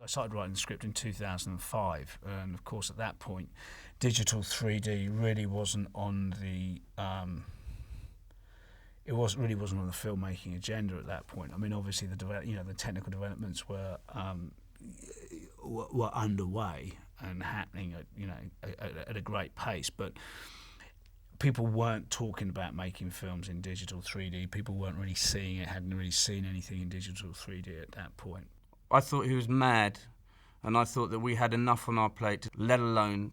I started writing the script in 2005, and of course at that point, digital 3D really wasn't on the really wasn't on the filmmaking agenda at that point. I mean, obviously the technical developments were underway and happening at a great pace, but people weren't talking about making films in digital 3D. People weren't really seeing it, hadn't really seen anything in digital 3D at that point. I thought he was mad, and I thought that we had enough on our plate, let alone,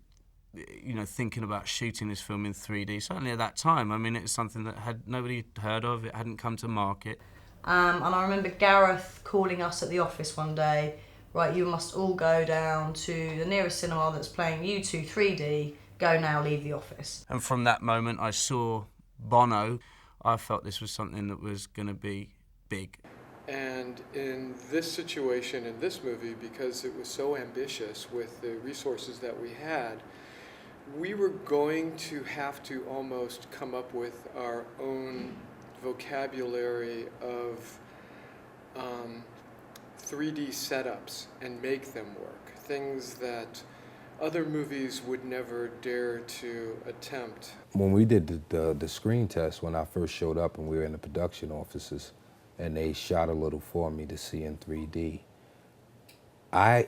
thinking about shooting this film in 3D. Certainly at that time, I mean, it's something that nobody heard of. It hadn't come to market. And I remember Gareth calling us at the office one day. Right, you must all go down to the nearest cinema that's playing U2 3D. Go now, leave the office. And from that moment, I saw Bono. I felt this was something that was going to be big. And in this situation, in this movie, because it was so ambitious with the resources that we had, we were going to have to almost come up with our own vocabulary of 3D setups and make them work. Things that other movies would never dare to attempt. When we did the screen test, when I first showed up and we were in the production offices, and they shot a little for me to see in 3D. I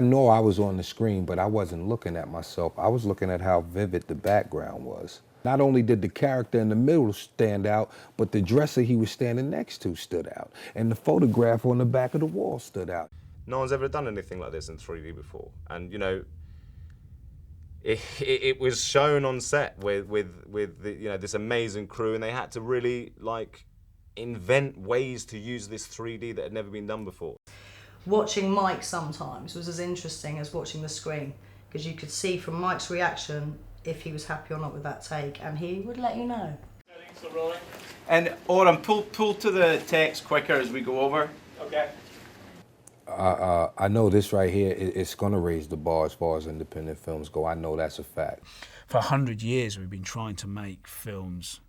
know I was on the screen, but I wasn't looking at myself. I was looking at how vivid the background was. Not only did the character in the middle stand out, but the dresser he was standing next to stood out. And the photograph on the back of the wall stood out. No one's ever done anything like this in 3D before. And, it was shown on set with this amazing crew, and they had to really, invent ways to use this 3D that had never been done before. Watching Mike sometimes was as interesting as watching the screen, because you could see from Mike's reaction if he was happy or not with that take, and he would let you know. And Oren, pull to the text quicker as we go over. Okay. I know this right here, it's going to raise the bar as far as independent films go. I know that's a fact. For 100 years, we've been trying to make films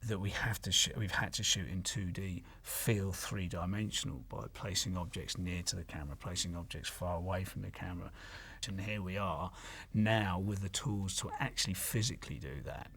that we've had to shoot in 2D feel three-dimensional by placing objects near to the camera, placing objects far away from the camera. And here we are now with the tools to actually physically do that.